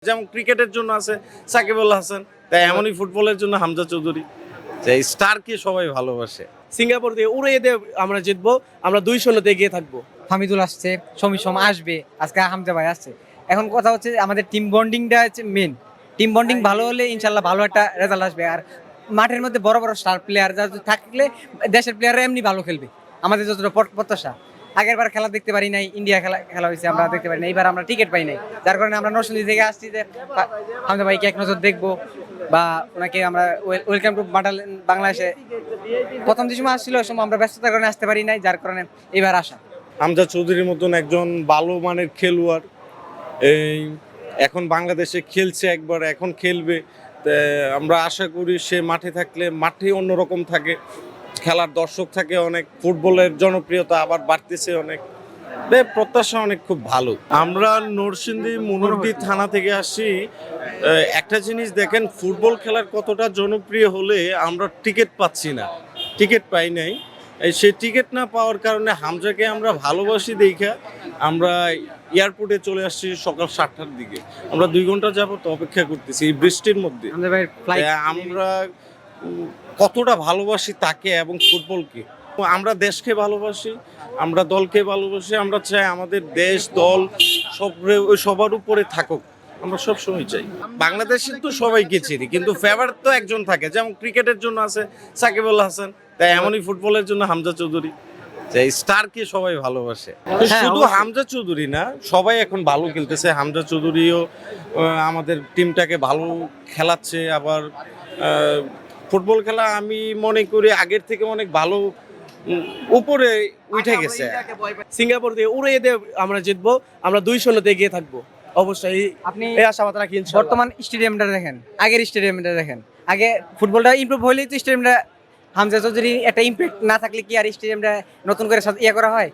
যেমন ক্রিকেটের জন্য আছে সাকিব আল হাসান, তাই এমনই ফুটবলের জন্য হামজা চৌধুরী। এই স্টারকে সবাই ভালোবাসে। সিঙ্গাপুর দিয়ে উড়িয়ে দিয়ে আমরা জিতবো, আমরা 2-0 এগিয়ে থাকবো। হামিদুল আসছে, সমীর আসবে, আজকে হামজা ভাই আসছে। এখন কথা হচ্ছে যে আমাদের টিম বন্ডিংটা হচ্ছে মেন। টিম বন্ডিং ভালো হলে ইনশাল্লাহ ভালো একটা রেজাল্ট আসবে। আর মাঠের মধ্যে বড় বড় স্টার প্লেয়ার থাকলে দেশের প্লেয়াররা এমনি ভালো খেলবে, আমাদের যতটা প্রত্যাশা। আগের বার খেলা দেখতে পারি নাই, ইন্ডিয়া খেলা হয়েছে, আমরা দেখতে পারি না। এইবার আমরা টিকিট পাই নাই, যার কারণে আমরা নরসিংদী থেকে আসছি যে হামজা ভাইকে এক নজর দেখবো বা ওনাকে আমরা ওয়েলকাম টু বাংলাদেশে। প্রথম যে সময় আসছিল ওই সময় আমরা ব্যস্ততার কারণে আসতে পারি নাই, যার কারণে এবার আসা। হামজা চৌধুরীর মতন একজন ভালো মানের খেলোয়াড় এই এখন বাংলাদেশে খেলছে, একবার এখন খেলবে। তা আমরা আশা করি সে মাঠে থাকলে মাঠে অন্যরকম থাকে, খেলার দর্শক থাকে অনেক, ফুটবলের জনপ্রিয়তা আবার বাড়তেছে অনেক, প্রত্যাশা অনেক খুব ভালো। আমরা নরসিংদী মুনুরদী থানা থেকে আসছি। একটা জিনিস দেখেন, ফুটবল খেলার কতটা জনপ্রিয় হলে আমরা টিকিট পাচ্ছি না, টিকিট পাই নাই। সেই টিকিট না পাওয়ার কারণে হামজাকে আমরা ভালোবাসি দেখা আমরা এয়ারপোর্টে চলে আসছি সকাল 7টার দিকে। আমরা 2 ঘন্টা যাবত অপেক্ষা করতেছি এই বৃষ্টির মধ্যে। আমরা কতটা ভালোবাসি তাকে এবং ফুটবলকে। আমরা দেশকে ভালোবাসি, আমরা দলকে ভালোবাসি, আমরা চাই আমাদের দেশ দল সবার উপরে থাকুক, আমরা সব সময় চাই। বাংলাদেশের তো সবাইকে চিনি, কিন্তু ফেভারিট তো একজন থাকে। যেমন ক্রিকেটের জন্য আছে সাকিব আল হাসান, তাই এমনই ফুটবলের জন্য হামজা চৌধুরী। এই স্টারকে সবাই ভালোবাসে। শুধু হামজা চৌধুরী না, সবাই এখন ভালো খেলতেছে। হামজা চৌধুরীও আমাদের টিমটাকে ভালো খেলাচ্ছে। আবার ফুটবল খেলা আমি মনে করি আগের থেকে অনেক ভালো উপরে উঠে গেছে। সিঙ্গাপুর দিয়ে উড়িয়ে দিয়ে আমরা জিতবো, আমরা 2-0 এগিয়ে থাকবো অবশ্যই। আপনি এই আশাবাদ রাখি ইনশাআল্লাহ। বর্তমান স্টেডিয়ামটা দেখেন, আগের স্টেডিয়ামটা দেখেন। আগে ফুটবলটা ইমপ্রুভ হলেই তো স্টেডিয়ামটা, হামজা চৌধুরী একটা ইমপ্যাক্ট না থাকলে কি আর স্টেডিয়ামটা নতুন করে ইয়ে করা হয়?